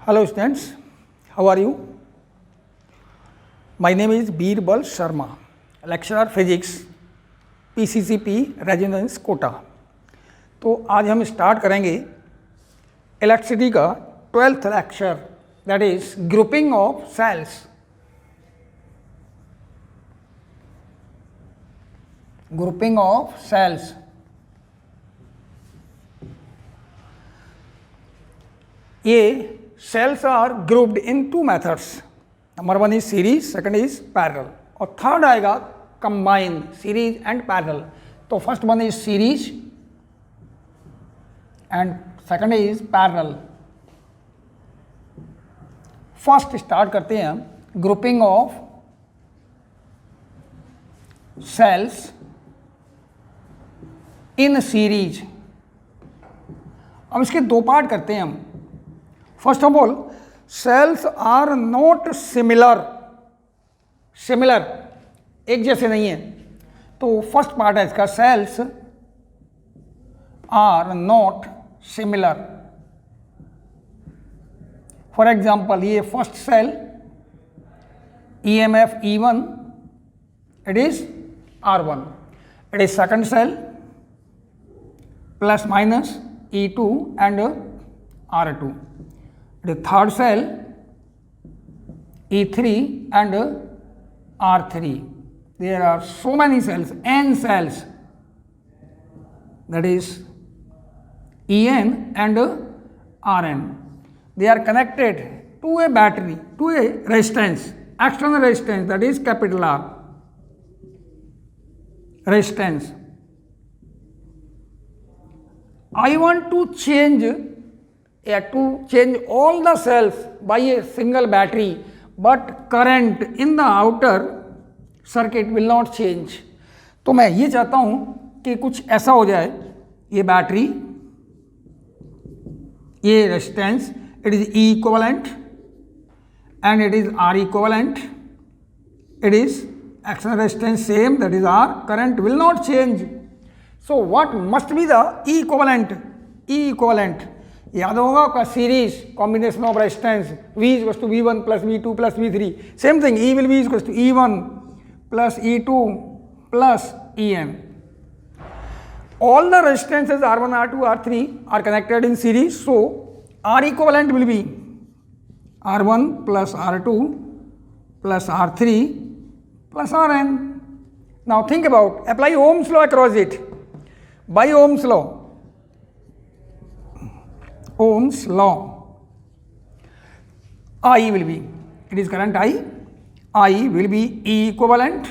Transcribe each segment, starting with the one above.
Hello students, how are you? My name is Birbal Sharma, lecturer physics, PCCP residence Kota. तो आज हम start करेंगे electricity का 12th lecture, that is grouping of cells. Grouping of cells. ये cells are grouped in two methods. Number one is series, second is parallel, और third आएगा combine series and parallel. तो first one is series and second is parallel. First start करते हैं हम grouping of cells in series. अब इसके दो part करते हैं हम। First of all, cells are not similar. Similar एक जैसे नहीं है। तो फर्स्ट पार्ट है इसका, cells are not similar. For example, ये first cell EMF E1, it is R1। It is second cell plus minus E2 and R2। The third cell E3 and R3. There are so many cells, n cells, that is En and Rn. They are connected to a battery, to a resistance, external resistance, that is capital R resistance. I want to change all the cells by a single battery, but current in the outer circuit will not change. तो मैं ये चाहता हूं कि कुछ ऐसा हो जाए, ये बैटरी, ये resistance, it is E equivalent and it is R equivalent, it is external resistance same, that is R, current will not change. So what must be the E equivalent? E equivalent याद होगा आपका, series combination of resistance V equals to V1 plus V2 plus V3। Same thing, E will be equals to E1 plus E2 plus En। All the resistances R1, R2, R3 are connected in series, so R equivalent will be R1 plus R2 plus R3 plus Rn। Now think about, apply Ohm's law across it. By Ohm's law, Ohm's law, I will be, it is current I will be E equivalent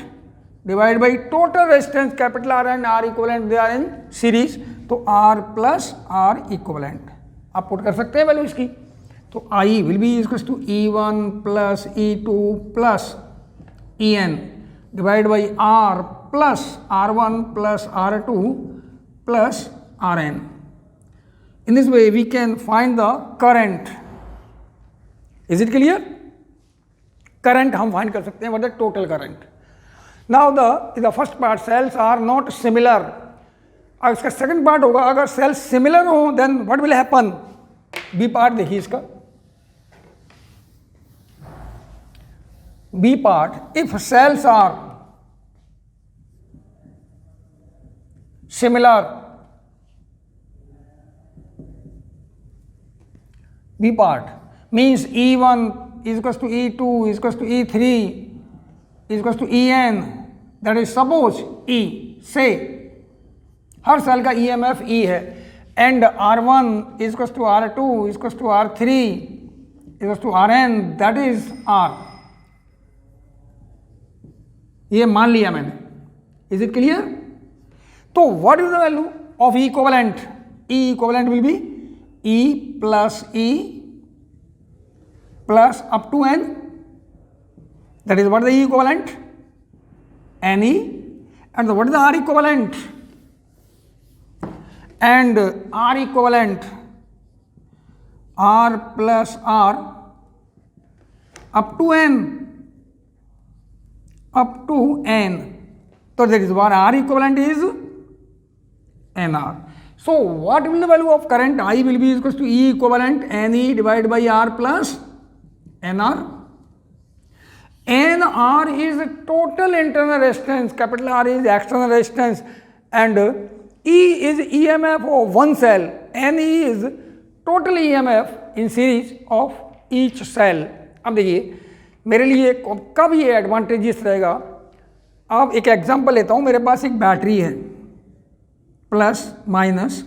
divided by total resistance capital R and R equivalent, they are in series, तो R plus R equivalent आप put कर सकते हैं value इसकी। तो I will be equals to E1 plus E2 plus En divided by R plus R1 plus R2 plus Rn. In this way we can find the current. Is it clear? Current हम find कर सकते हैं, what the total current. Now the first part, cells are not similar. अब इसका second part होगा, अगर cells similar हो then what will happen? B part देखिए इसका। B part, if cells are similar, B part means E1 is equals to E2 is equals to E3 is equals to En, that is suppose E, say हर cell का EMF E है, and R1 is equals to R2 is equals to R3 is equals to Rn, that is R। ये मान लिया मैंने। Is it clear? तो what is the value of E equivalent? E equivalent will be E plus E plus up to N, that is what is the E equivalent? Ne, and what is the R equivalent? And R equivalent, R plus R up to N, up to N. So that is what R equivalent is NR. So what will the value of current I will be equals to E equivalent NE divided by R plus NR. NR is total internal resistance, capital R is external resistance, and E is EMF of one cell, NE is total EMF in series of each cell. अब देखिए मेरे लिए कब ये advantages रहेगा. अब एक example लेता हूँ. मेरे पास एक बैटरी है प्लस माइनस,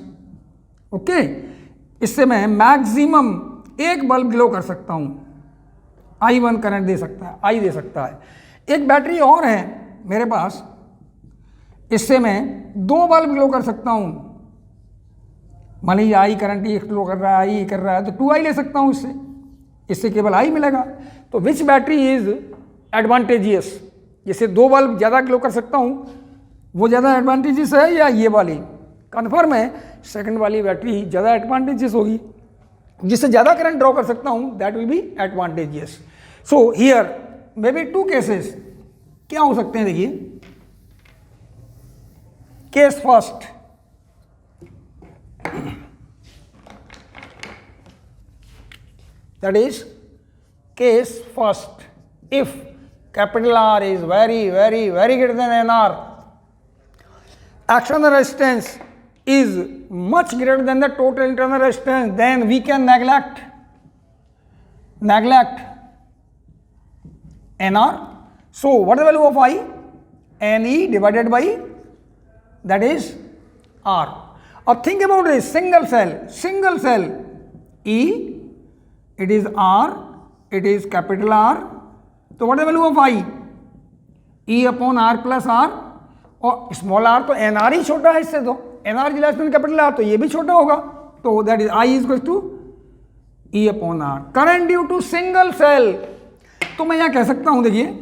ओके. इससे मैं मैक्सिमम एक बल्ब ग्लो कर सकता हूँ. I1 करंट दे सकता है, I दे सकता है. एक बैटरी और है मेरे पास, इससे मैं 2 बल्ब ग्लो कर सकता हूँ. मान लीजिए I करंट ही ग्लो कर रहा है, I कर रहा है, तो 2I ले सकता हूँ. इससे केवल I मिलेगा. तो विच बैटरी इज एडवांटेजियस? जैसे 2 बल्ब ज़्यादा ग्लो कर सकता हूँ, वो ज़्यादा एडवांटेजियस है या ये वाली? कन्फर्म है सेकंड वाली बैटरी ज़्यादा एडवांटेजियस होगी. जिससे ज़्यादा करंट ड्रॉ कर सकता हूँ, that will be advantageous. So here may be 2 cases. क्या हो सकते हैं? देखिए, case first, that is case first. If capital R is very greater than NR, external resistance is much greater than the total internal resistance, then we can neglect NR. So what is the value of I? NE divided by, that is R. Now think about this, single cell, E, it is R, it is capital R. तो what is the value of I? E upon R plus R, और small r तो NR ही छोटा है इससे. तो NR is less than capital R, तो ये भी छोटा होगा. तो that is I is equal to E upon R. Current due to single cell. तो मैं यहाँ कह सकता हूँ, देखिए,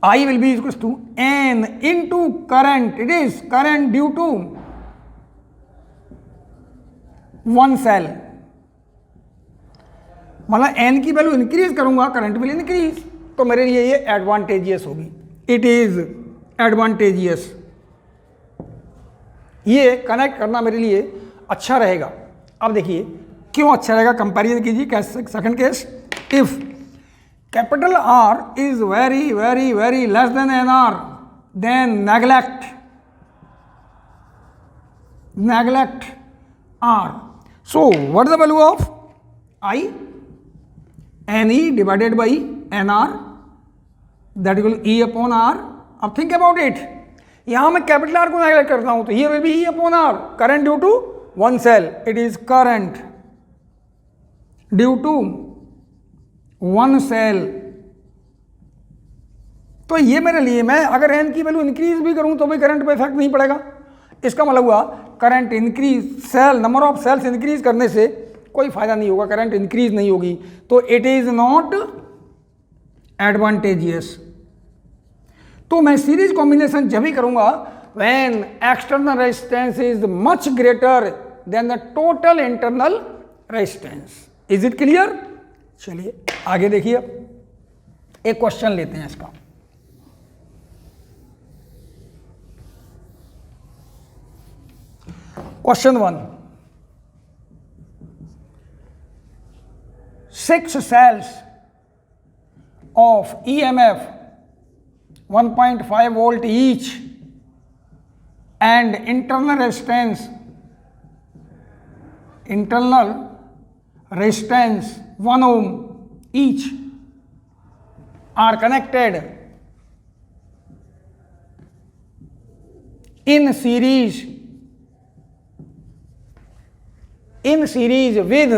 I will be equal to N into current. It is current due to one cell. मतलब n की वैल्यू इंक्रीज करूंगा, करंट विल इंक्रीज. तो मेरे लिए ये एडवांटेजियस होगी. It is advantageous. ये कनेक्ट करना मेरे लिए अच्छा रहेगा. अब देखिए क्यों अच्छा रहेगा, कंपैरिजन कीजिए. Second case, if capital R is very less than NR, then neglect R. So what is the value of I? NE divided by NR, that will E upon R. अब think about it. यहाँ मैं capital R को neglect करता हूँ, तो here will be E upon R. Current due to one cell, it is current due to one cell. तो ये मेरे लिए, मैं अगर n की वैल्यू इंक्रीज भी करूं तो भी करंट पे इफेक्ट नहीं पड़ेगा. इसका मतलब हुआ current increase, cell number of cells increase करने से कोई फायदा नहीं होगा, करंट इंक्रीज नहीं होगी. तो इट इज नॉट एडवांटेजियस. तो मैं सीरीज कॉम्बिनेशन जब भी करूंगा when external resistance is much greater than the total internal resistance. Is it clear? चलिए आगे देखिए, एक क्वेश्चन लेते हैं इसका. Question 1, 6 cells of EMF 1.5 volt each and internal resistance 1 ohm each are connected in series with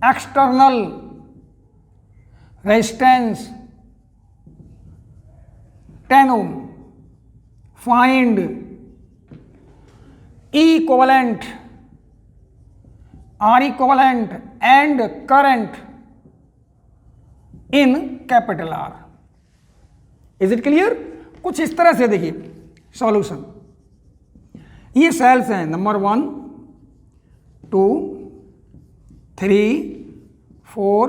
external resistance 10 ohm. Find E equivalent, R equivalent and current in capital R. Is it clear? कुछ इस तरह से देखिए solution. ये cells हैं number 1, 2, 3, 4,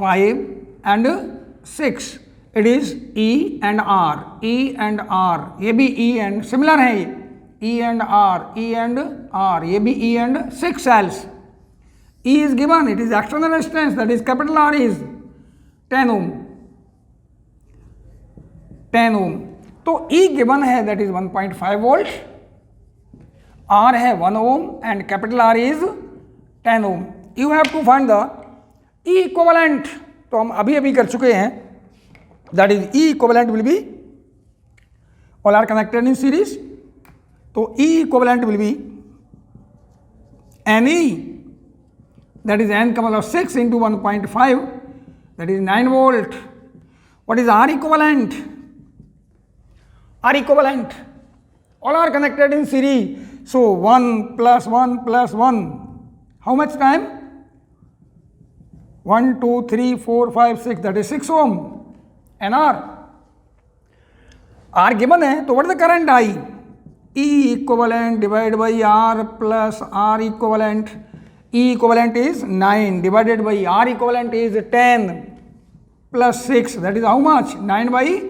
5 and 6. It is E and R, E and R, ये भी E and similar है, ये E and R, E and R, ये भी E and 6 cells. E is given, it is external resistance, that is capital R is 10 ohm, 10 ohm. तो E given है, that is 1.5 volt, R है 1 ohm and capital R is 10 ohm. You have to find the E equivalent. तो हम अभी अभी कर चुके हैं, that is E equivalent will be, all are connected in series. तो E equivalent will be NE, that is n power of 6 into 1.5, that is 9 volt. What is R equivalent? R equivalent, all are connected in series. So 1 plus 1 plus 1, how much time? 1, 2, 3, 4, 5, 6, that is 6 ohm. And R given है, तो what is the current I? E equivalent divided by R plus R equivalent. E equivalent is 9 divided by R equivalent is 10 plus 6, that is how much? 9 by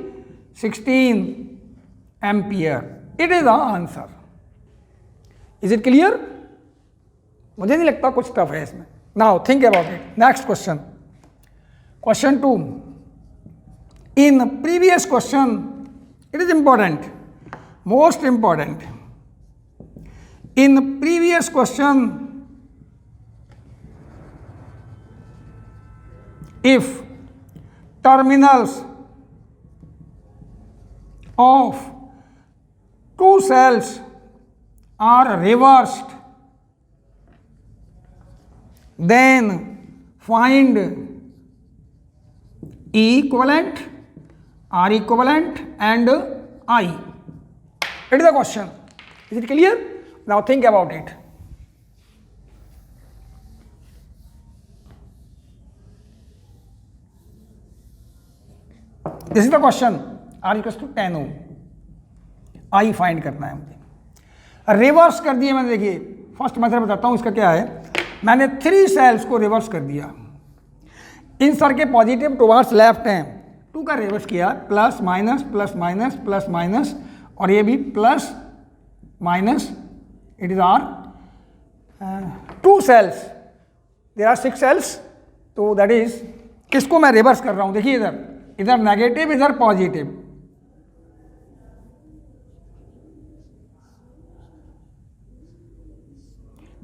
16 ampere. It is the answer. Is it clear? मुझे नहीं लगता कुछ tough है इसमें. Now think about it. Next question. Question 2. In previous question, it is important, most important. In previous question, if terminals of two cells are reversed, then find E equivalent, R equivalent and I. It is the question. Is it clear? Now think about it. This is the question. R equals to 10 ohm. I find करना है मुझे. Reverse कर दिया मैंने. देखिए first method बताता हूँ इसका क्या है. मैंने 3 सेल्स को रिवर्स कर दिया. इन सर के पॉजिटिव टुवर्ड्स लेफ्ट हैं, 2 का रिवर्स किया, plus minus plus minus plus minus, और ये भी plus minus. It is are 2 cells, there are 6 cells. तो दैट इज, किसको मैं रिवर्स कर रहा हूँ? देखिए इधर नेगेटिव, इधर positive.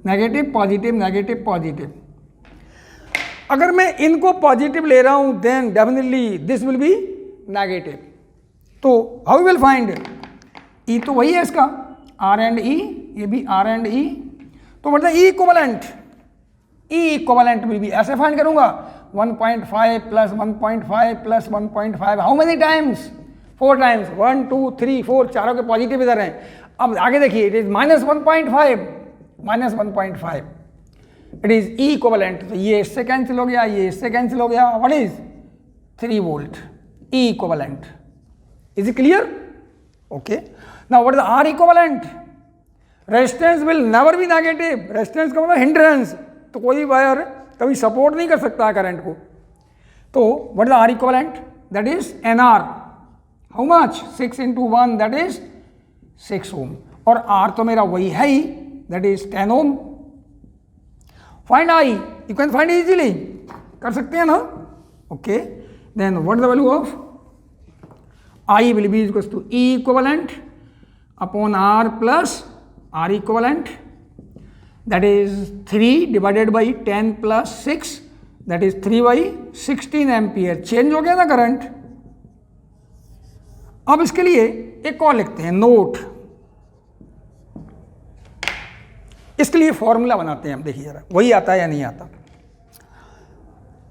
Negative positive, negative positive. अगर मैं इनको पॉजिटिव ले रहा हूं, then definitely this will be negative. तो हाउ विल फाइंड? ई तो वही है इसका, आर एंड ई, ये भी आर एंड ई. तो मतलब E equivalent, E equivalent will be, ऐसे फाइंड करूंगा 1.5 plus 1.5 plus 1.5. How many times? 4 times. 1 2 3 4, चारों के पॉजिटिव इधर हैं. अब आगे देखिए, it is minus 1.5, minus 1.5. It is E equivalent. तो ये इससे कैंसिल हो गया, ये इससे कैंसिल हो गया. What is 3 volt. E equivalent. Is it clear? Okay. Now what is R equivalent? Resistance will never be negative. Resistance का मतलब हिंड्रेंस. तो कोई वायर कभी सपोर्ट नहीं कर सकता करंट को. तो what is R equivalent? That is N R. How much? 6 into 1, that is 6 ohm. और आर तो मेरा वही है ही, that is 10 ohm. Find I. You can find easily, कर सकते हैं ना. Okay. Then what is the value of I? Will be equals to E equivalent upon R plus R equivalent. That is 3 divided by 10 plus 6, that is 3 by 16 ampere. Change हो गया ना current. अब इसके लिए एक और लिखते हैं, नोट. इसके लिए फॉर्मूला बनाते हैं हम. देखिए जरा वही आता है या नहीं आता.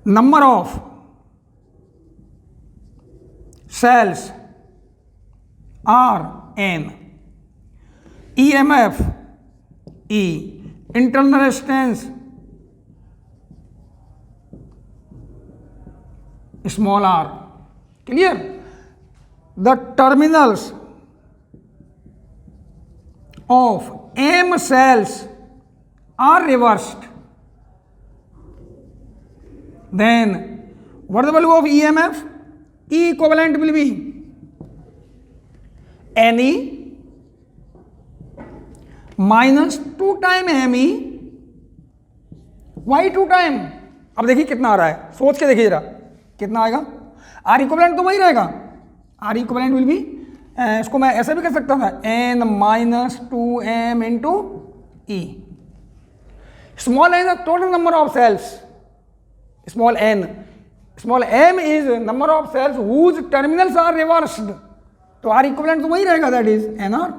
Number of cells are N, EMF E, internal resistance small r. Clear? The terminals of M cells are reversed. Then what is the value of EMF? E equivalent will be Ne minus 2 time Me why 2 time. अब देखिए कितना आ रहा है, सोच के देखिए जरा कितना आएगा। R इक्विवेलेंट तो वही रहेगा, R इक्विवेलेंट विल बी, इसको मैं ऐसे भी कर सकता था n minus 2m into E. Small n is the total number of cells, small n, small m is number of cells whose terminals are reversed, तो R equivalent तो वही रहेगा, that is nr।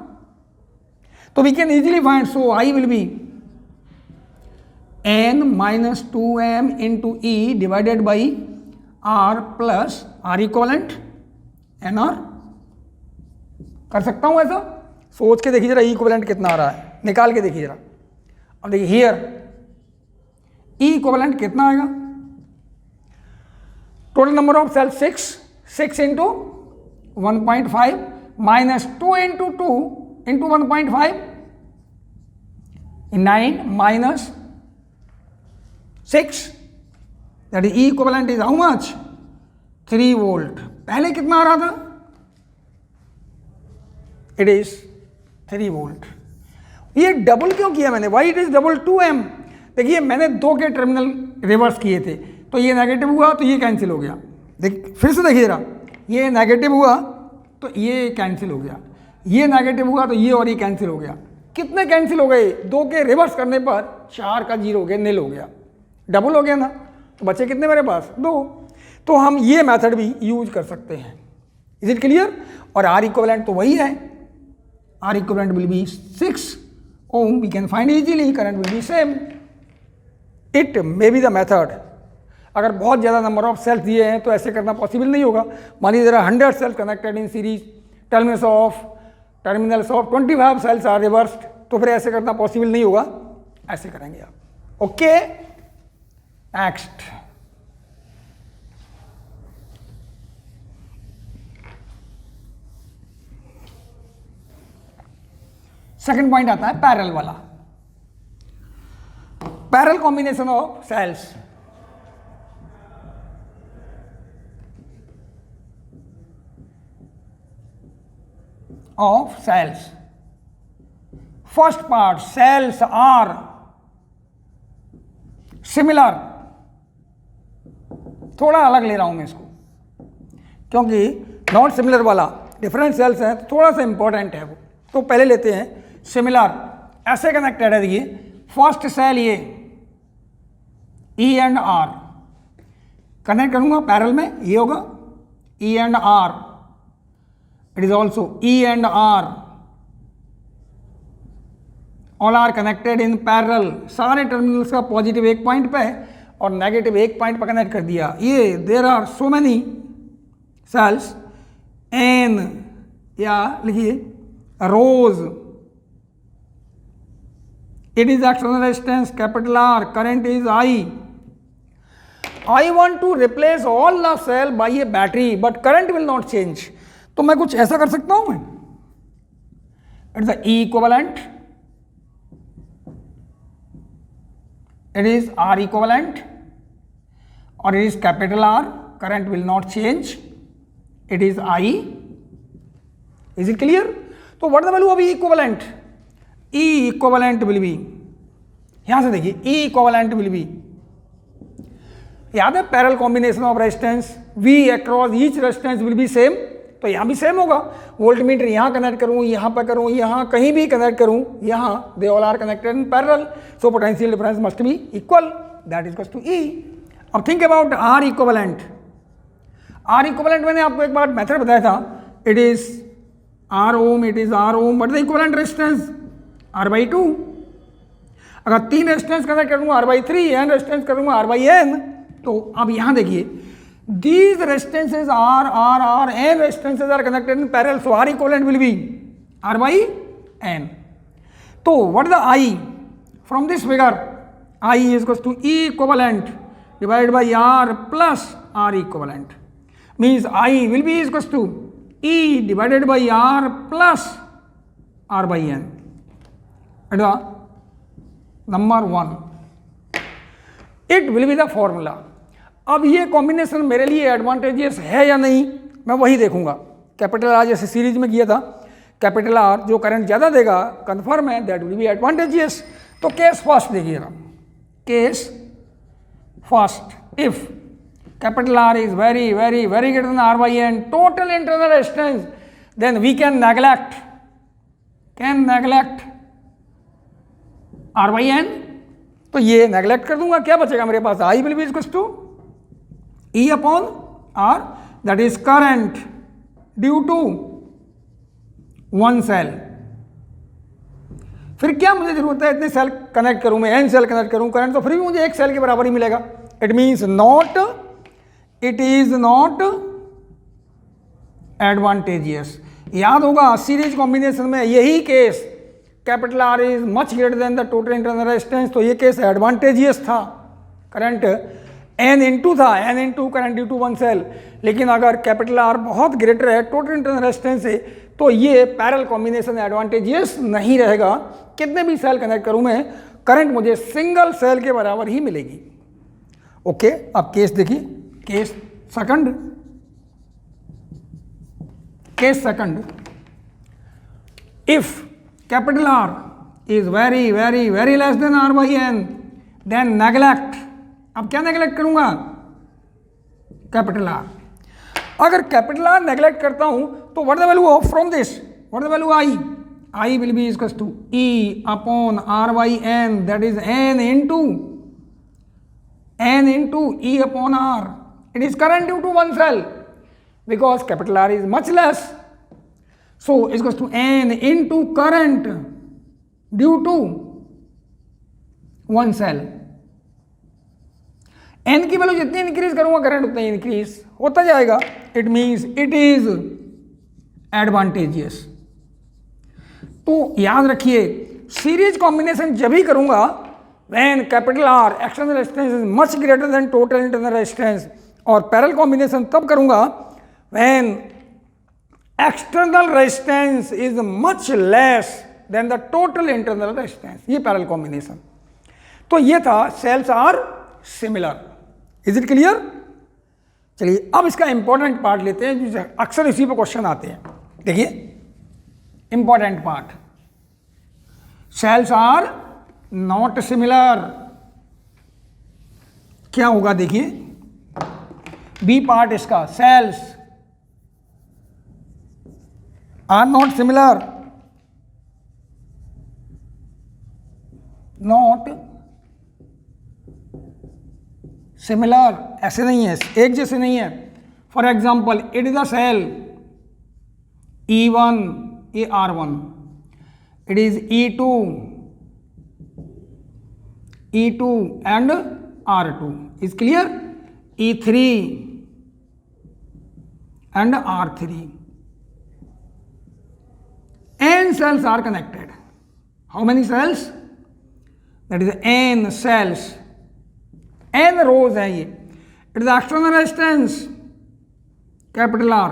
तो we can easily find, so I will be n minus 2m into e divided by r plus R equivalent nr। कर सकता हूँ ऐसा, सोच के देखिए जरा E equivalent कितना आ रहा है, निकाल के देखिए जरा। अब देखिए हियर E equivalent कितना आएगा, total number of cell 6 into 1.5 minus 2 into 2 into 1.5 9 minus 6, that is E equivalent is how much 3 volt. पहले कितना आ रहा था, इट इज 3 वोल्ट। ये डबल क्यों किया मैंने, why it is double 2m। देखिए मैंने दो के टर्मिनल रिवर्स किए थे, तो ये नेगेटिव हुआ तो ये कैंसिल हो गया। देख फिर से देखिए जरा, ये नेगेटिव हुआ तो ये कैंसिल हो गया, ये नेगेटिव हुआ तो ये और ये कैंसिल हो गया। कितने कैंसिल हो गए, दो के रिवर्स करने पर 4 का 0 हो गया, नील हो गया, डबल हो गया ना। तो बच्चे कितने मेरे पास, 2। तो हम ये मेथड भी यूज कर सकते हैं। Is it clear. और R इक्विवेलेंट तो वही है, R equivalent will be 6 ohm, we can find easily, current will be same. It may be the method। अगर बहुत ज़्यादा नंबर ऑफ सेल्स दिए हैं तो ऐसे करना पॉसिबल नहीं होगा। मान लीजिए 100 cells connected in series, terminals of 25 cells are reversed, तो फिर ऐसे करना पॉसिबल नहीं होगा, ऐसे करेंगे आप। ओके, नेक्स्ट सेकंड पॉइंट आता है पैरेलल वाला, parallel combination of cells. First part, cells are similar, थोड़ा अलग ले रहा हूं मैं इसको क्योंकि नॉट सिमिलर वाला डिफरेंट सेल्स है, तो थोड़ा सा इंपॉर्टेंट है वो, तो पहले लेते हैं सिमिलर। ऐसे कनेक्टेड है, देखिए फर्स्ट सेल ये E एंड R कनेक्ट करूंगा पैरेलल में, ये होगा E and R, it is also E and R, all are connected in parallel. सारे टर्मिनल्स का पॉजिटिव एक पॉइंट पे और नेगेटिव एक पॉइंट पर कनेक्ट कर दिया। ये there are so many cells N, या लिखिए रोज, it is external resistance capital R, current is I want to replace all the cell by a battery but current will not change, तो मैं कुछ ऐसा कर सकता हूं मैं, it's the E equivalent, it is R equivalent or it is capital R, current will not change, it is I, is it clear। तो what is the value of E equivalent, E equivalent will be, यहां से देखिए E equivalent will be, याद है parallel combination of resistance V across each resistance will be same, तो यहां भी same होगा। वोल्ट मीटर यहां कनेक्ट करूं, यहां पर करूं, यहां कहीं भी कनेक्ट करूं, यहां they all are connected in parallel, so potential difference must be equal, that is equal to E। अब think about R equivalent. R equivalent मैंने आपको एक बार मेथड बताया था, it is R ohm, it R ohm, what is the equivalent resistance R/2। अगर 3 resistance connect करूंगा R/3, n resistance करूंगा R/n, तो अब यहां देखिए these resistances R, n resistances are connected in parallel, so R equivalent will be R/n। तो what is the I from this figure, I is equals to E equivalent divided by R plus R equivalent, means I will be equals to E divided by R plus R/n, at the number 1, it will be the formula। अब ये combination मेरे लिए advantageous है या नहीं, मैं वही देखूंगा। कैपिटल आर जैसे सीरीज में किया था, कैपिटल आर जो करंट ज़्यादा देगा कन्फर्म है, दैट विल बी एडवांटेजियस। तो केस फर्स्ट देखिएगा, case first, if capital R is very very very greater than R by N total internal resistance, then we can neglect R by N. तो ये neglect कर दूंगा, क्या बचेगा मेरे पास, I will be equal to E upon R, that is current due to one cell. फिर क्या मुझे जरूरत है, इतने सेल कनेक्ट करूं मैं, एन सेल कनेक्ट करूं, करंट तो फिर भी मुझे एक सेल के बराबर ही मिलेगा। It means not, it is not advantageous. याद होगा सीरीज कॉम्बिनेशन में यही case, capital R is much greater than the total internal resistance, तो ये केस एडवांटेजियस था, करंट एन इंटू था, N into current due to one cell. लेकिन अगर कैपिटल आर बहुत ग्रेटर है टोटल इंटरनल रेजिस्टेंस से, तो ये पैरेलल कॉम्बिनेशन एडवांटेजियस नहीं रहेगा। कितने भी सेल कनेक्ट करूं मैं, करंट मुझे सिंगल सेल के बराबर ही मिलेगी। ओके, अब केस देखिए, case second, case second, if capital R is very very very less than R by N, then neglect. अब क्या नेगलेक्ट करूंगा, कैपिटल आर। अगर कैपिटल आर नेगलेक्ट करता हूं तो what the value of from this, what the value I, I will be equal to E upon R by N, that is N into E upon R. It is current due to one cell because capital R is much less, so is equals to n into current due to one cell। n की value जितनी increase करूंगा current उतना ही increase होता जाएगा। It means it is advantageous. तो याद रखिए series combination जब ही करूंगा when capital R external resistance is much greater then total internal resistance, और पैरेलल कॉम्बिनेशन तब करूंगा when external resistance is much less than the total internal resistance। ये parallel combination. तो ये था cells are similar. Is it clear? चलिए अब इसका इंपॉर्टेंट पार्ट लेते हैं, जो अक्सर इसी पे क्वेश्चन आते हैं। देखिए important part, cells are not similar. क्या होगा देखिए, बी पार्ट इसका, cells are not similar, not similar, ऐसे नहीं है, एक जैसे नहीं है। For example it is a cell E1 ये R1, it is E2 and R2 is clear, E3 and R3, n cells are connected. How many cells? That is n cells, n rows है ये। It is the external resistance capital R,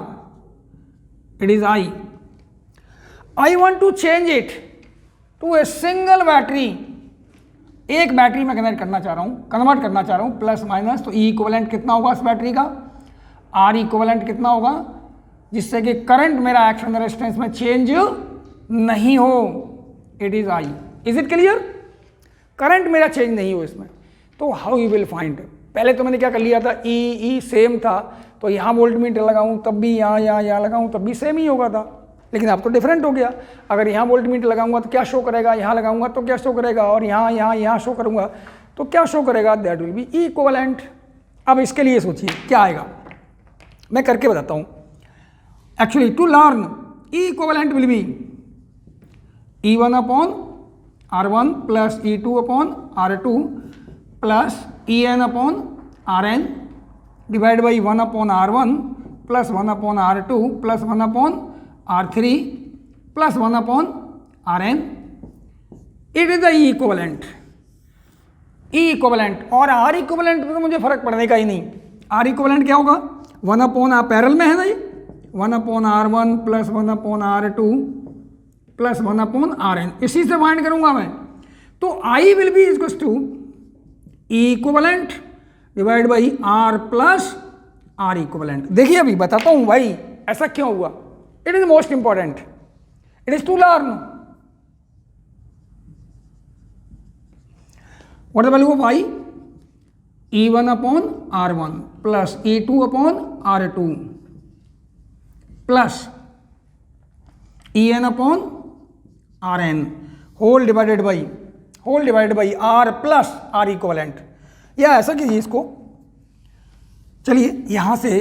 it is I। I want to change it to a single battery। एक battery में connect करना चाह रहा हूँ, convert करना चाह रहा हूँ, प्लस माइनस। तो ई इक्विवेलेंट कितना होगा इस बैटरी का, आर इक्विवेलेंट कितना होगा, जिससे कि करंट मेरा एक्सटर्नल रेजिस्टेंस में चेंज नहीं हो। It is I. Is it clear? Current मेरा चेंज नहीं हो इसमें। तो हाउ यू विल फाइंड, पहले तो मैंने क्या कर लिया था, ई सेम था, तो यहाँ वोल्टमीटर लगाऊं तब भी यहाँ लगाऊं तब भी सेम ही होगा था। लेकिन अब तो डिफरेंट हो गया, अगर यहाँ वोल्टमीटर लगाऊंगा तो क्या शो करेगा, यहाँ लगाऊंगा तो क्या शो करेगा, और यहाँ शो करूंगा तो क्या शो करेगा, that will be E equivalent. अब इसके लिए सोचिए क्या आएगा, मैं करके बताता हूँ। Actually to learn, E equivalent will be E1 upon R1 plus E2 upon R2 plus En upon Rn divide by 1 upon R1 plus 1 upon R2 plus 1 upon R3 plus 1 upon Rn। It is the E equivalent. E equivalent और R equivalent में तो मुझे फर्क पड़ने का ही नहीं। Are equivalent क्या होगा, 1 अपॉन आर, पैरेलल में है ना ये, 1 upon R1 plus 1 upon R2 plus 1 upon Rn, इसी से फाइंड करूंगा मैं। तो I will be equal to E equivalent divide by R plus R equivalent. देखिए अभी बताता हूं भाई ऐसा क्यों हुआ। It is most important, it is to learn. What the value of I? E1 upon R1 plus E2 upon R2 plus En upon Rn whole divided by R plus R equivalent. या ऐसा कीजिए इसको, चलिए यहां से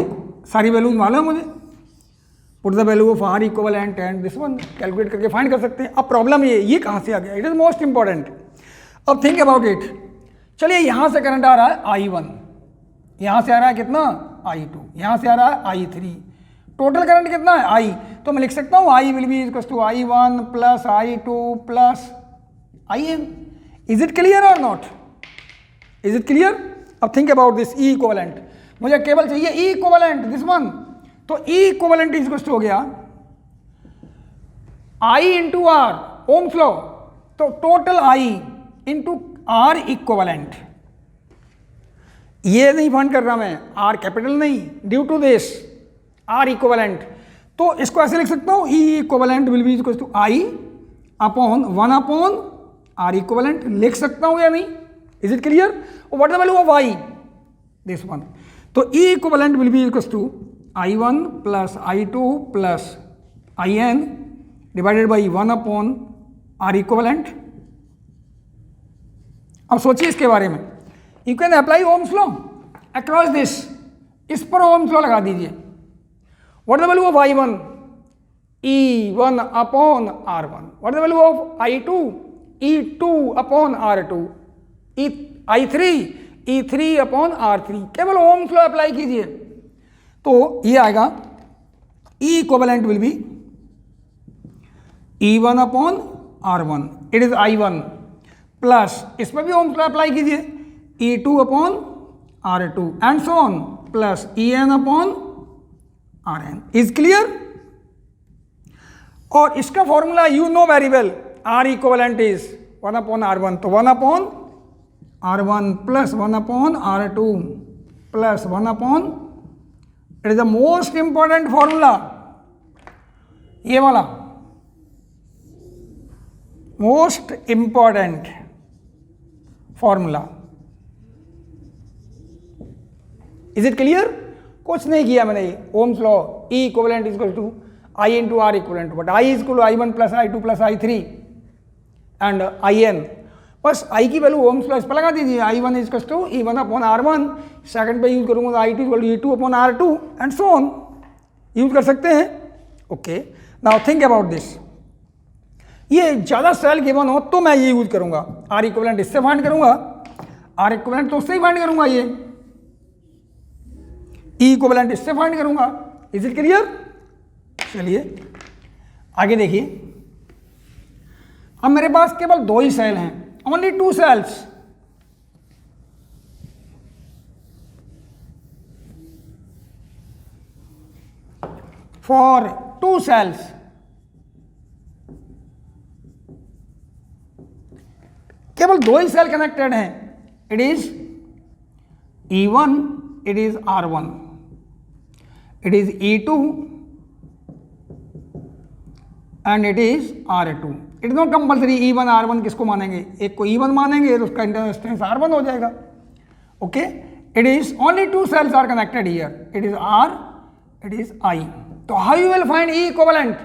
सारी values मालूम है मुझे, put the value of R equivalent and this one calculate करके फाइंड कर सकते हैं। अब प्रॉब्लम ये कहां से आ गया? It is most important. अब थिंक अबाउट इट। चलिए यहां से करंट आ रहा है I1, यहां से आ रहा है कितना? I2, यहां से आ रहा है I3। टोटल करंट कितना है? I। तो मैं लिख सकता हूं I will be equal to I1 plus I2 plus IN। Is it clear और नॉट? Is it clear? अब think about this E equivalent. मुझे केवल चाहिए E इक्विवेलेंट, दिस वन। तो E equivalent is equal to हो गया I into R, ohm's law. तो total I into R equivalent. ये नहीं फाइंड कर रहा मैं, R कैपिटल नहीं, due to this R equivalent. तो इसको ऐसे लिख सकता हूं E equivalent will be equal to I upon 1 upon R equivalent. लिख सकता हूं या नहीं? Is it clear? What the value of I? This one. तो E equivalent will be equal to I1 plus I2 plus IN divided by 1 upon R equivalent. अब सोचिए इसके बारे में। You can apply Ohm's law across this, इस पर Ohm's law लगा दीजिए। What the value of I1? E1 upon R1। What the value of I2? E2 upon R2। I3 E3 upon R3। केवल ओम्स लॉ अप्लाई कीजिए तो ये आएगा E equivalent will be E1 upon R1, it is I1 plus इस पर भी Ohm's law apply कीजिए E2 upon R2 and so on plus En upon Rn। Is clear? और इसका formula you know very well, R equivalent is 1 upon R1। तो 1 upon R1 plus 1 upon R2 plus 1 upon, it is the most important formula, ये वाला most important formula. Is it clear? कुछ नहीं किया मैंने, Ohm's law E equivalent is equal to I into R equivalent, but I is equal to I1 plus I2 plus I3 and IN। बस I की वैल्यू Ohm's law इस पर लगा दीजिए। I1 is equal to E1 upon R1, second पे use करूंगा I2 equal to E2 upon R2 and so on. Use कर सकते हैं। Okay, now think about this. ये ज़्यादा सेल गिवन हो तो मैं ये यूज करूंगा, R इक्विवेलेंट इससे फाइंड करूंगा, R इक्विवेलेंट तो उससे ही फाइंड करूंगा, ये E इक्विवेलेंट इससे फाइंड करूंगा। Is it clear? चलिए आगे देखिए। अब मेरे पास केवल 2 ही सेल हैं, ओनली 2 सेल्स। फॉर 2 सेल्स केवल 2 ही सेल कनेक्टेड हैं। It is E1, it is R1, it is E2 and it is R2। It is not compulsory E1 R1 किसको मानेंगे, एक को E1 मानेंगे तो उसका इंटरनल डिस्टेंस R1 हो जाएगा। Okay, it is only 2 cells are connected here, it is R, it is I। तो how you will find E equivalent?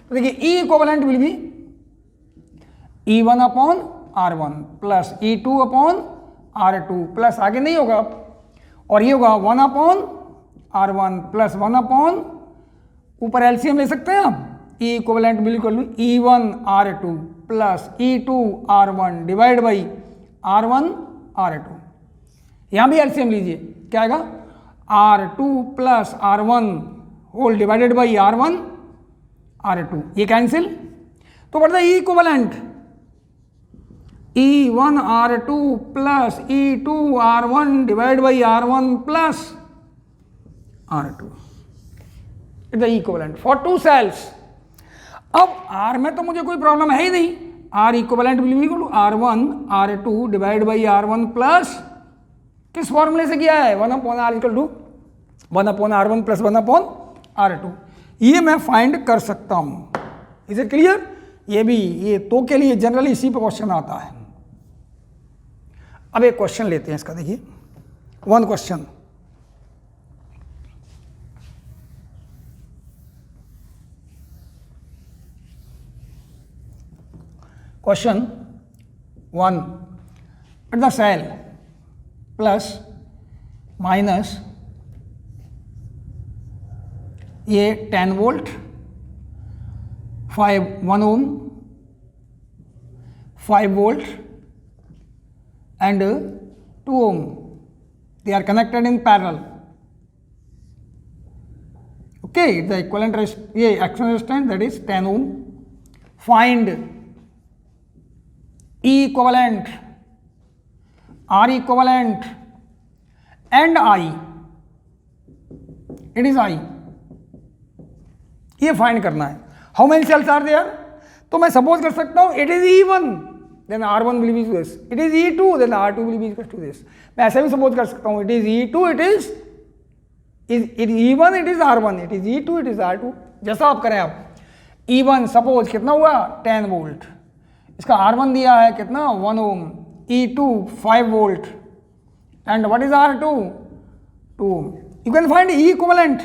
तो देखिए E equivalent will be E1 upon R1 plus E2 upon R2 plus आगे नहीं होगा, और ये होगा 1 upon R1 plus 1 upon, ऊपर एलसीएम ले सकते हैं आप, E इक्विवेलेंट बिल्कुल E1 R2 plus E2 R1 divide by R1 R2। यहां भी एलसीएम लीजिए, क्या आएगा? R2 plus R1 whole divided by R1 R2, ये कैंसिल। तो बढ़ता है E equivalent E1 R2 plus E2 R1 divide by R1 plus R2, it the equivalent for 2 cells. अब R में तो मुझे कोई प्रॉब्लम है ही नहीं, R equivalent will be equal to R1 R2 divide by R1 plus, किस फॉर्मूले से किया है? 1 upon R equal to 1/R1 plus 1/R2, ये मैं फाइंड कर सकता हूँ। Is it clear? ये भी, ये तो के लिए जनरली इसी पे क्वेश्चन आता है। अब एक क्वेश्चन लेते हैं इसका, देखिए one question. Question 1, at the cell plus minus ये 10 volt 1 ohm 5 volt and 2 ohm, they are connected in parallel. Okay, the equivalent action resistance, that is 10 ohm. Find E equivalent, R equivalent and I. It is I. ये find करना है। How many cells are there? तो मैं suppose कर सकता हूं it is E1, then R1 will be this, it is E2, then R2 will be equal to this. मैं ऐसे भी सपोज कर सकता हूं it is E2, it is E1, it is R1, it is E2, it is R2, जैसा आप करें आप। E1 सपोज कितना हुआ 10 वोल्ट, इसका R1 दिया है कितना 1 ohm, E2 5 volt and what is R2 2 ohm. You can find E equivalent,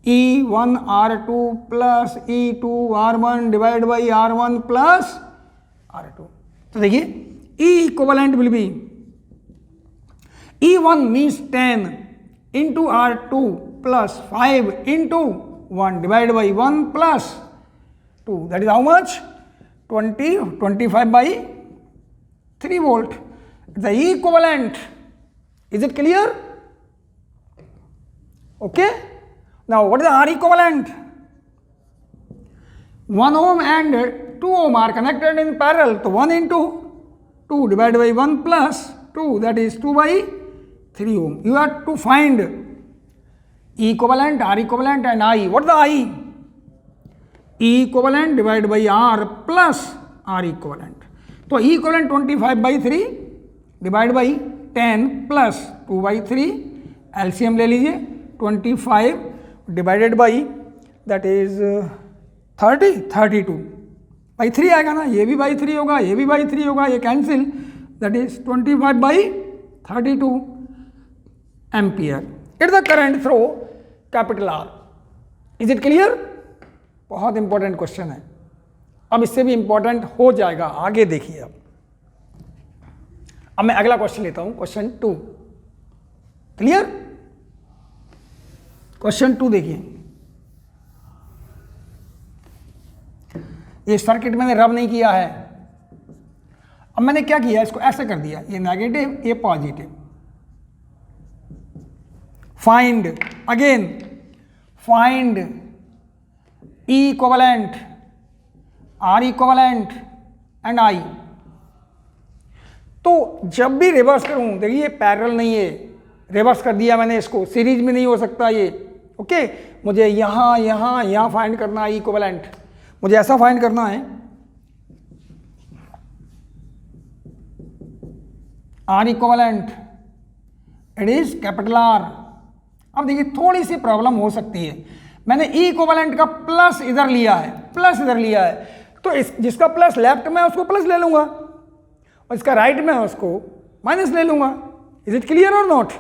E1 R2 plus E2 R1 divide by R1 plus R2। तो देखिए E equivalent will be E1 means 10 into R2 plus 5 into 1 divide by 1 plus 2, that is how much 25 by 3 volt. The E equivalent. Is it clear? Okay. Now what is the R equivalent? 1 ohm and 2 ohm are connected in parallel. So 1 into 2 divided by 1 plus 2, that is 2 by 3 ohm. You have to find E equivalent, R equivalent and I. What is the I? E equivalent divided by R plus R equivalent. तो E equivalent 25 by 3 divided by 10 plus 2 by 3, LCM ले लीजिए, 25 divided by that is 32 by 3 आएगा ना, ये भी by 3 होगा, ये भी by 3 होगा, ये cancel, that is 25 by 32 ampere. It the current through capital R. Is it clear? बहुत इंपॉर्टेंट क्वेश्चन है. अब इससे भी इंपॉर्टेंट हो जाएगा, आगे देखिए. अब मैं अगला क्वेश्चन लेता हूं, क्वेश्चन 2. क्लियर? क्वेश्चन 2 देखिए. ये सर्किट मैंने रब नहीं किया है. अब मैंने क्या किया, इसको ऐसे कर दिया, ये नेगेटिव ये positive. Find again, find E equivalent, R equivalent and I. तो जब भी रिवर्स करूं, देखिए पैरेलल नहीं है, रिवर्स कर दिया मैंने इसको, सीरीज में नहीं हो सकता ये. ओके, मुझे यहां यहां यहां फाइंड करना है इक्विवेलेंट. मुझे ऐसा फाइंड करना है, R equivalent it is capital R. अब देखिए थोड़ी सी प्रॉब्लम हो सकती है. मैंने E इक्विवेलेंट का प्लस इधर लिया है, प्लस इधर लिया है, तो इस जिसका प्लस लेफ्ट में उसको प्लस ले लूंगा और इसका राइट में उसको माइनस ले लूंगा. इज इट क्लियर और नॉट?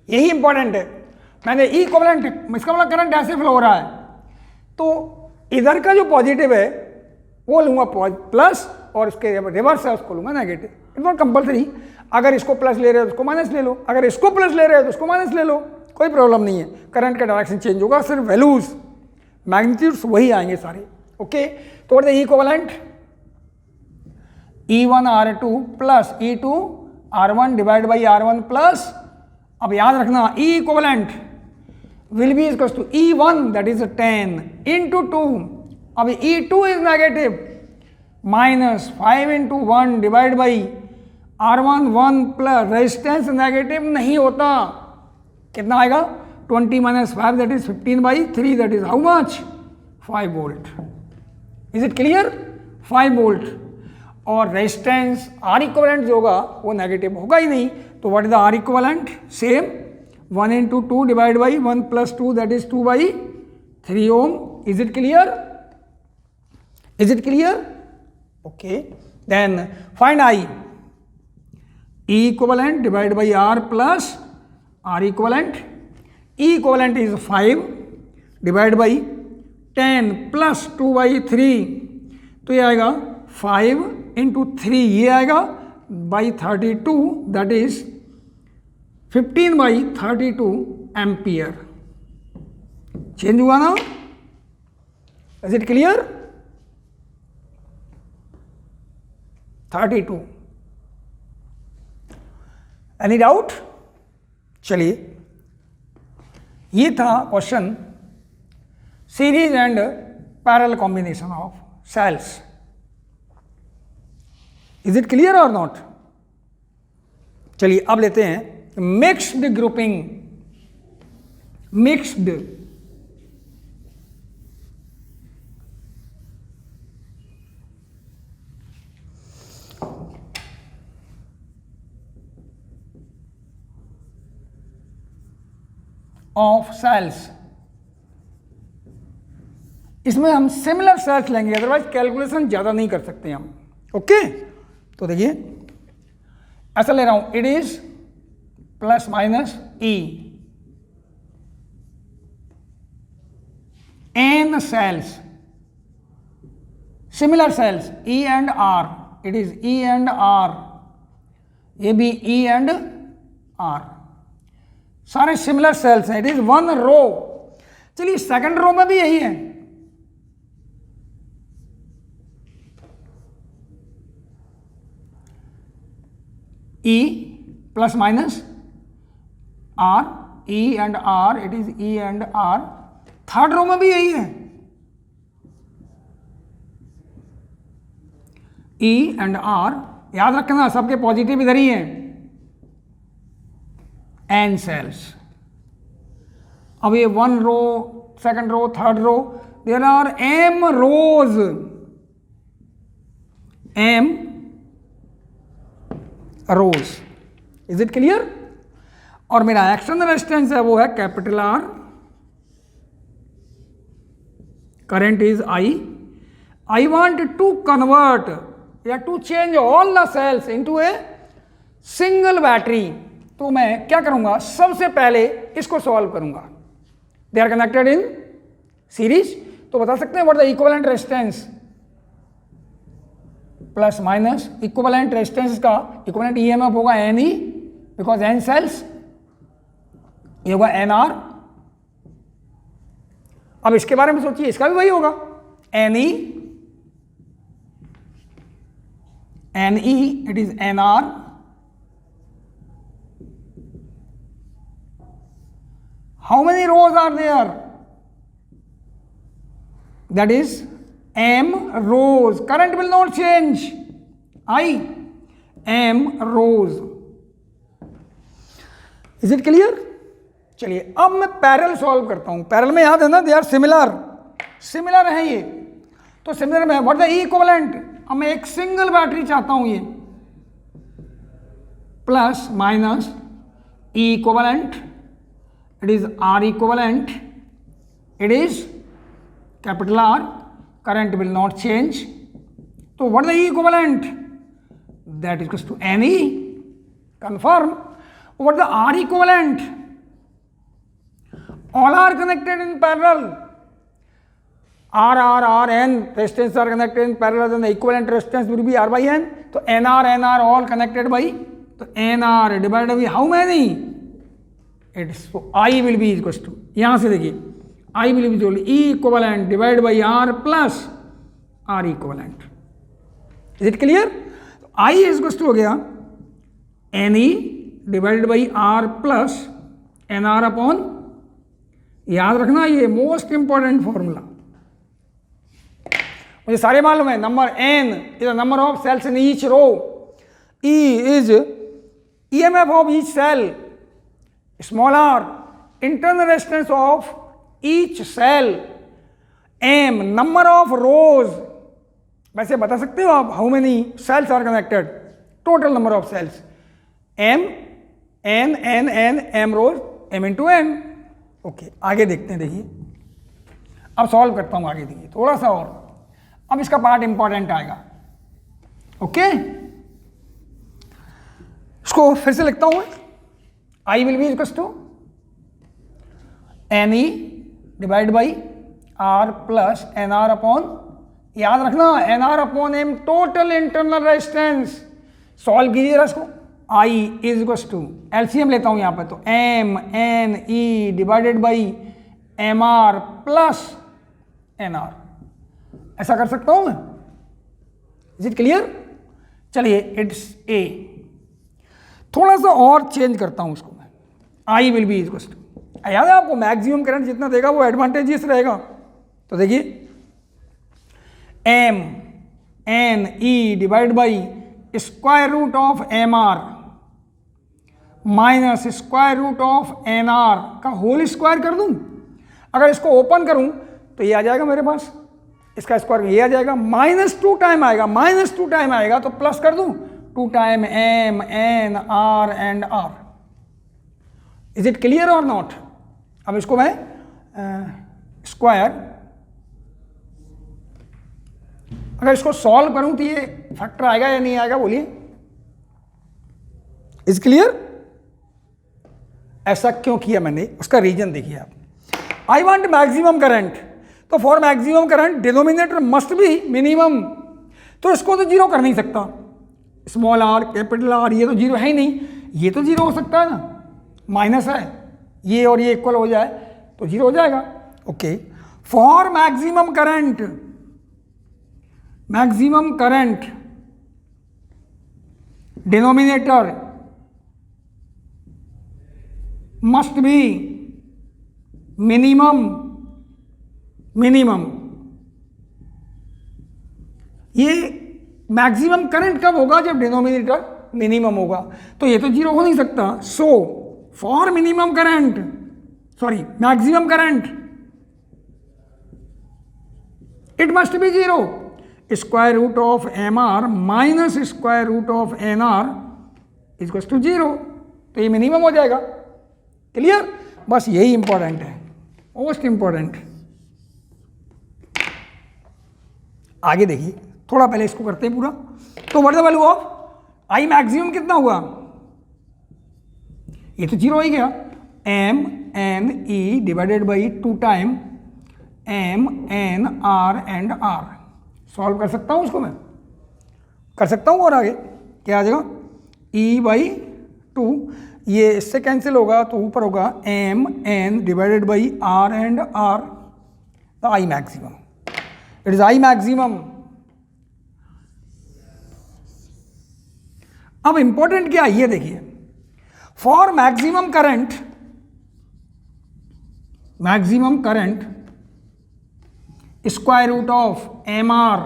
यही इंपॉर्टेंट है. मैंने E इक्विवेलेंट, इसका मतलब करंट ऐसे फ्लो हो रहा है, तो इधर का जो पॉजिटिव है वो लूंगा प्लस और इसके रिवर्स है उसको लूंगा नेगेटिव. It's not compulsory. अगर इसको प्लस ले रहे हो तो उसको माइनस ले लो, अगर इसको प्लस ले रहे हो तो उसको माइनस ले लो, कोई प्रॉब्लम नहीं है. करंट का डायरेक्शन चेंज होगा, सिर्फ वैल्यूज मैग्नीट्यूड्स वही आएंगे सारे. ओके, तो what is the equivalent? E1 R2 plus E2 R1 divide by R1 plus, अब याद रखना E equivalent will be equals to E1 that is 10 into 2. अब E2 is negative minus 5 into 1 divided by R1 1 plus resistance negative नहीं होता. कितना आएगा? 20 minus 5 that is 15 by 3, that is how much? 5 volt. Is it clear? 5 volt. और resistance R equivalent जो होगा वो negative होगा ही नहीं. तो what is the R equivalent? Same 1 into 2 divided by 1 plus 2, that is 2 by 3 ohm. Is it clear? Is it clear? Okay. Then find I. E equivalent divided by R plus R equivalent. E equivalent is 5 divided by 10 plus 2 by 3, तो ये आएगा 5 into 3, ये आएगा by 32, that is 15 by 32 ampere. Change हुआ ना? Is it clear? 32. Any doubt? चलिए, ये था question series and parallel combination of cells. Is it clear और नॉट? चलिए अब लेते हैं mixed grouping. Mixed of cells. इसमें हम सिमिलर सेल्स लेंगे, अदरवाइज कैलकुलेशन ज़्यादा नहीं कर सकते हम. ओके, तो देखिए ऐसा ले रहा हूं, it is plus minus E N cells, similar cells E and R, it is E and R, ये भी ई एंड आर, सारे सिमिलर सेल्स हैं. It is one row. चलिए सेकंड रो में भी यही है. E plus minus R, E and R, it is E and R. Third row में भी यही है. E and R, याद रखना सबके पॉजिटिव इधर ही है. N cells. अब ये one row, second row, third row, there are M rows. M rows. Is it clear? और मेरा एक्सटर्नल रेजिस्टेंस है वो है capital R. Current is I. I want to convert या to change all the cells into a single battery. तो मैं क्या करूंगा, सबसे पहले इसको सॉल्व करूंगा. They are connected in series. तो बता सकते हैं what the equivalent resistance plus minus equivalent resistance का इक्विवेलेंट ईएमएफ होगा N E, because N cells, ये होगा एन आर. अब इसके बारे में सोचिए, इसका भी वही होगा N E, it is N R. How many rows are there? That is M rows. Current will not change. M rows. Is it clear? चलिए अब मैं पैरेलल सॉल्व करता हूं. पैरेलल में याद है ना, दे आर सिमिलर. सिमिलर है ये, तो सिमिलर में व्हाट द ई इक्विवेलेंट. अब मैं एक सिंगल बैटरी चाहता हूं, ये plus minus E equivalent, it is R equivalent, it is capital R. Current will not change. So what is the E equivalent? That is equals to NE. Confirm. What is the R equivalent? All are connected in parallel. R, N resistance are connected in parallel, then the equivalent resistance will be R by N. So NR all connected by, so NR divided by how many? It is, so I will be equals to, यहाँ से देखिए I will be equal to E equivalent divided by R plus R equivalent. Is it clear? I is equals to हो गया NE divided by R plus NR upon, याद रखना ये most important formula. मुझे सारे मालूम है. Number N is the number of cells in each row. E is EMF of each cell. Small r internal resistance of each cell. M number of rows. वैसे बता सकते हो आप how many cells are connected, total number of cells. M N M rows, m into N. Okay, आगे देखते हैं। देखिए अब सॉल्व करता हूं आगे। देखिए थोड़ा सा और, अब इसका पार्ट इंपॉर्टेंट आएगा। ओके, इसको फिर से लिखता हूं। I will be equals to N E divide by R plus N R upon, याद रखना N R upon M total internal resistance. Solve कीजिए जरा इसको। I is equals to, LCM लेता हूं यहां पर, तो M N E divided by M R plus N R, ऐसा कर सकता हूं मैं। Is it clear? चलिए इट्स ए, थोड़ा सा और चेंज करता हूं उसको मैं। आई विल बी इक्वल्स टू, याद है आपको मैक्सिमम करंट जितना देगा वो एडवांटेजियस रहेगा। तो देखिए M N E divide by square root of M R minus square root of N R का होल स्क्वायर कर दूं। अगर इसको ओपन करूं तो ये आ जाएगा मेरे पास, इसका स्क्वायर ये आ जाएगा, -2 टाइम आएगा, -2 टाइम आएगा तो प्लस कर दूं 2 time M N R and R. Is it clear और नॉट? अब इसको मैं स्क्वायर, अगर इसको सॉल्व करूं तो ये फैक्टर आएगा या नहीं आएगा, बोलिए। Is clear? ऐसा क्यों किया मैंने, उसका रीजन देखिए आप। आई वांट मैक्सिमम करंट, तो for maximum current denominator must be minimum, तो इसको तो जीरो कर नहीं सकता। स्मॉल आर कैपिटल आर ये तो जीरो है ही नहीं, ये तो जीरो हो सकता है ना, माइनस है, ये और ये इक्वल हो जाए तो जीरो हो जाएगा। Okay, for maximum current, maximum current denominator must be minimum, minimum. ये मैक्सिमम करंट कब होगा? जब डिनोमिनेटर मिनिमम होगा, तो ये तो जीरो हो नहीं सकता। So for minimum current, sorry maximum current, it must be zero. Square root of M R minus square root of N R is equal to zero, तो ये मिनिमम हो जाएगा। क्लियर? बस यही इंपॉर्टेंट है, मोस्ट इंपॉर्टेंट। आगे देखिए, थोड़ा पहले इसको करते हैं पूरा। तो what the value of I maximum कितना हुआ? ये तो जीरो ही गया, M N E divided by 2 time M N R and R. Solve कर सकता हूं उसको मैं, कर सकता हूं। और आगे क्या आ जाएगा? ई बाई 2, ये इससे कैंसिल होगा तो ऊपर होगा M N divided by R and R, the I maximum. It is I maximum. अब इंपॉर्टेंट क्या है ये देखिए, for maximum current, maximum current square root of M R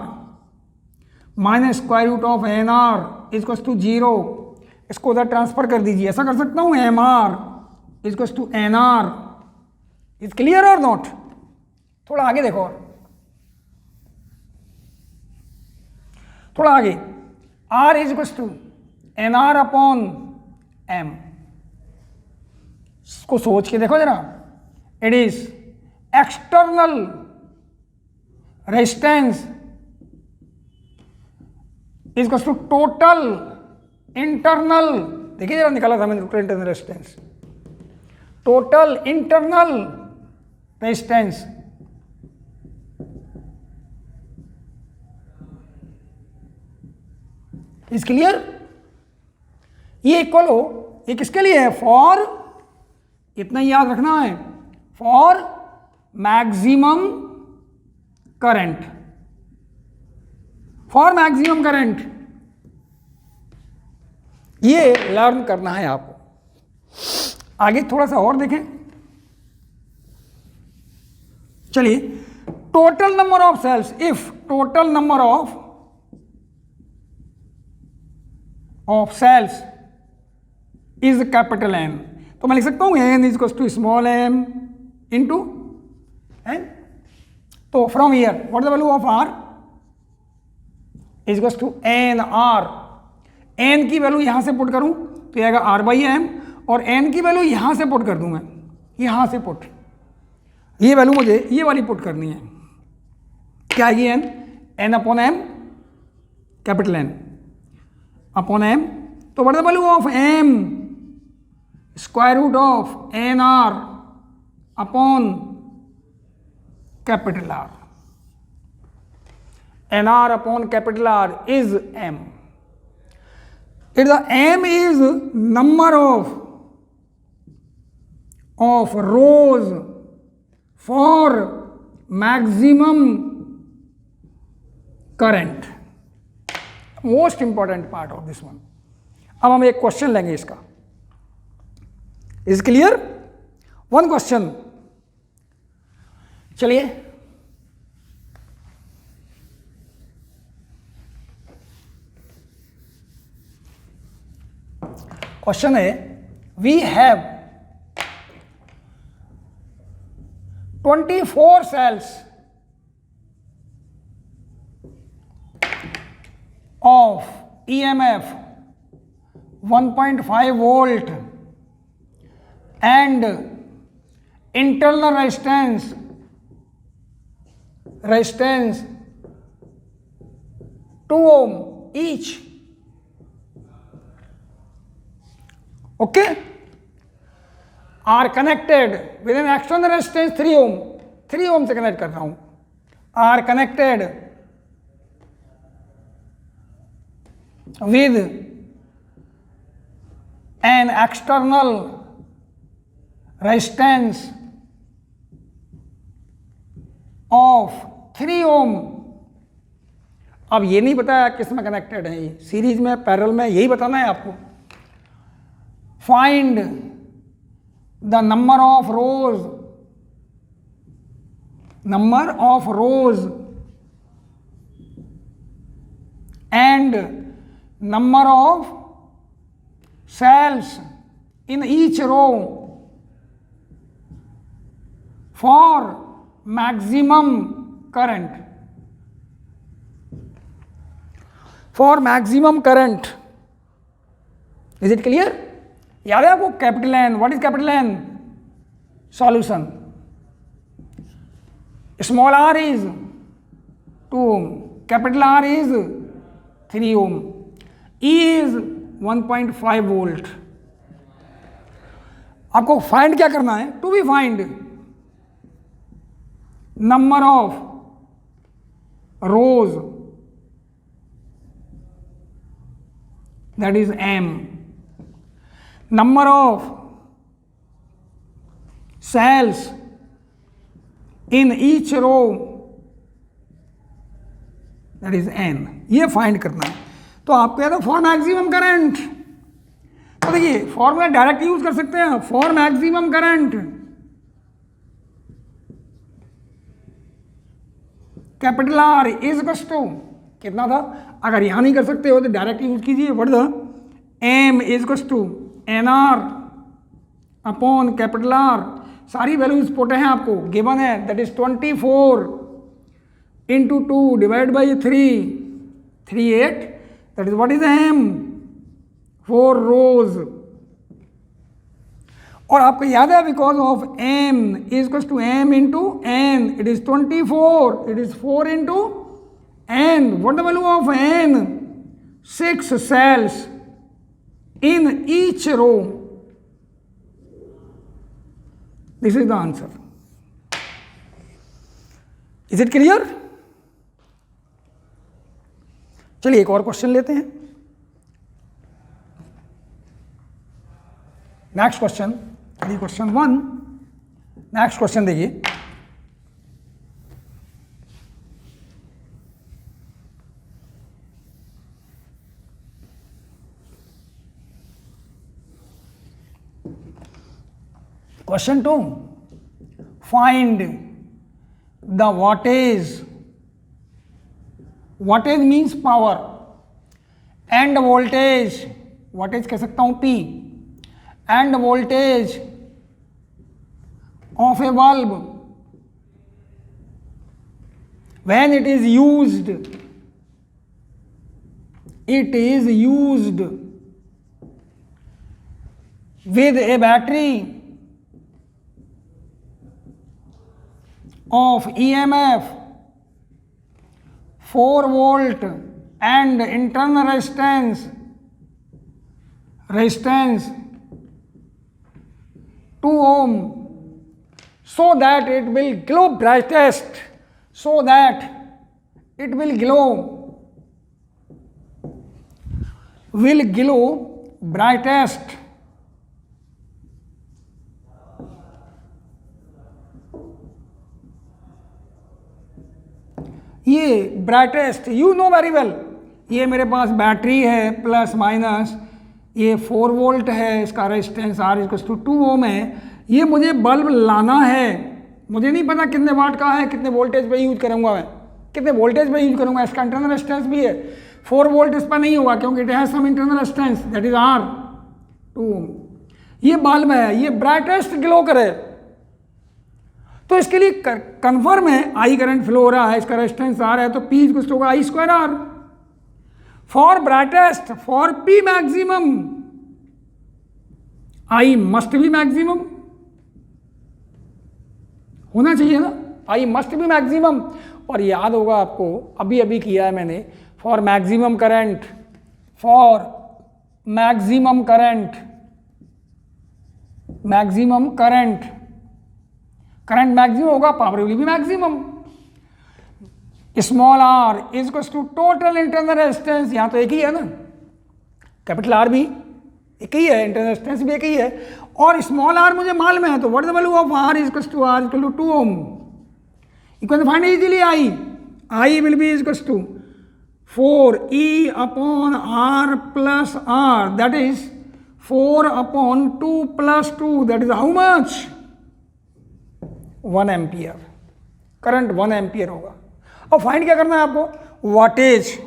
minus square root of N R is to zero. इसको उधर transfer कर दीजिए, ऐसा कर सकता हूं, M R is to N R. Is clear और नॉट? थोड़ा आगे देखो, थोड़ा आगे, R is equal to N R upon M. इसको सोच के देखो जरा, it is external resistance is equal to total internal, देखिए जरा निकाला था मैंने total internal resistance, total internal resistance is clear? ये इक्वल हो, ये किसके लिए है? फॉर, इतना ही याद रखना है, for maximum current, for maximum current. ये लर्न करना है आपको। आगे थोड़ा सा और देखें, चलिए, total number of cells, if total number of cells is capital N, तो मैं लिख सकता हूं N is equal to small M into N. तो from here what the value of R is equal to N R. N की value यहां से put करूं तो आएगा आर बाई एम, और एन की वैल्यू यहां से पुट कर दूं मैं यहाँ से पुट, ये वैल्यू मुझे ये वाली पुट करनी है, क्या है N, N upon M, capital N upon M, तो what is the value of M, square root of N R upon capital R, N R upon capital R is M. If the m is number of rows for maximum current, most important part of this one. अब हम एक question लेंगे इसका. Is clear? One question. चलिए question है, we have 24 cells of EMF 1.5 volt and internal resistance 2 ohm each. Okay, are connected with an external resistance 3 ohm, 3 ohm से connect कर रहा हूं, are connected with an external resistance of 3 ohm. अब ये नहीं बताया किस में कनेक्टेड है, ये सीरीज में, पैरेलल में, यही बताना है आपको. Find the number of rows and number of cells in each row for maximum current. For maximum current. Is it clear? याद है आपको capital N? What is capital N? Solution. Small R is 2 ohm, capital R is 3 ohm, E is 1.5 volt. आपको find क्या करना है? To be find number of rows, that is M, number of cells in each row, that is n. ये find करना है. तो आपको याद है फॉर मैक्सिमम करंट, तो देखिए फॉर्मूला डायरेक्ट यूज कर सकते हैं. For maximum current capital R is equal to कितना था? अगर यहां नहीं कर सकते हो तो डायरेक्ट यूज कीजिए. What the M is equal to N R upon capital R. सारी वैल्यूज पुट हैं आपको, गिवन है, that is 24 into 2 divide by 3, 38. That is what is M? 4 rows. और आपको याद है because of M is equal to M into N, it is 24, it is 4 into N. What the value of N? 6 cells in each row. This is the answer. Is it clear? चलिए एक और question लेते हैं. Next question, question 1. Next question देखिए. Question 2. Find the wattage. Wattage means power and voltage. Wattage कह सकता हूँ P. And voltage of a bulb when it is used. It is used with a battery of EMF 4 volt and internal resistance 2 ohm, so that it will glow brightest, so that it will glow brightest ये brightest you know very well, ये मेरे पास battery है plus minus, ये 4 volt है, इसका resistance R equal to 2 ओम है। ये मुझे बल्ब लाना है, मुझे नहीं पता कितने वाट का है, कितने वोल्टेज पे यूज करूँगा मैं, कितने वोल्टेज पे यूज करूँगा। इसका इंटरनल रेजिस्टेंस भी है, 4 वोल्ट इस पर नहीं होगा क्योंकि it has some internal resistance that is are 2 ohm. ये बल्ब है, ये ब्राइटेस्ट ग्लो करे, तो इसके लिए कन्फर्म है आई करंट फ्लो हो रहा है, इसका रेजिस्टेंस आर है, तो P equal to I square R. For brightest, for P maximum I must be maximum होना चाहिए ना, आई मस्ट बी मैक्सिमम। और याद होगा आपको, अभी अभी किया है मैंने, for maximum current, for maximum current, maximum current, current maximum होगा, power will be maximum. Small R is equal to total internal resistance, यहां तो एक ही है ना, कैपिटल आर भी एक ही है, इंटरनल रेजिस्टेंस भी एक ही है, और स्मॉल आर मुझे मालूम है, तो what is the value of R is equal to R equal to 2 ohm. You can find easily I will be is equal to 4 E upon R plus R, that is 4 upon 2 plus 2, that is how much 1 ampere, current 1 ampere होगा। और find क्या करना है आपको, wattage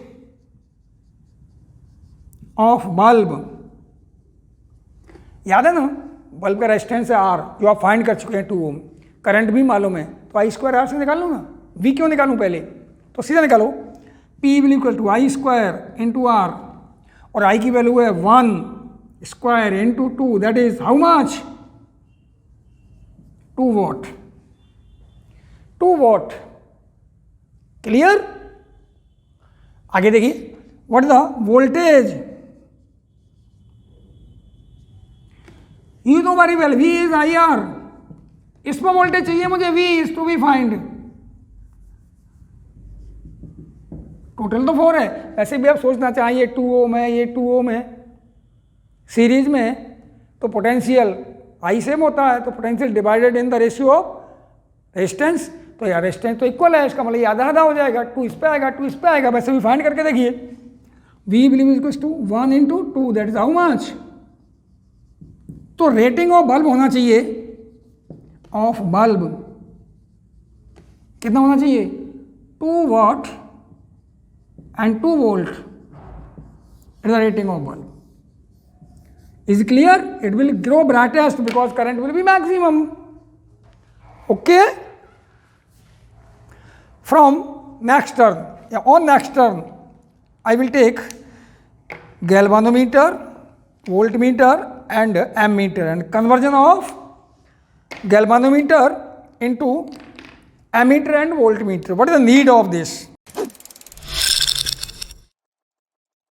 of bulb, याद है ना, bulb का रेजिस्टेंस है आर, जो आप फाइंड कर चुके हैं 2 ओम, करंट भी मालूम है, तो आई स्क्वायर आर से निकाल लो ना, वी क्यों निकालूं पहले, तो सीधा निकालो, P will equal to I square into R, और आई की वैल्यू है 1 square into 2, that is how much 2 watt, 2 watt. Clear? आगे देखिए, what is the voltage, you know very well, V is I R, इस पर voltage चाहिए मुझे, V is to be find, total तो 4 है, वैसे भी आप सोचना चाहिए 2 ओम है, ये 2 ओम है, सीरीज में तो पोटेंशियल आई सेम होता है, तो potential divided in the ratio of resistance, तो यार रेजिस्टेंस तो इक्वल है, इसका मतलब आधा आधा हो जाएगा, 2 इस पे आएगा, 2 इस पे आएगा, वैसे भी फाइंड करके देखिए, V will be equal to 1 into 2, that is how much. तो रेटिंग ऑफ बल्ब होना चाहिए, ऑफ बल्ब कितना होना चाहिए, 2 watt and 2 volt is the rating of bulb. Is clear? It will grow brightest because current will be maximum. Okay? From next term, on next term, I will take galvanometer, voltmeter and ammeter, and conversion of galvanometer into ammeter and voltmeter. What is the need of this?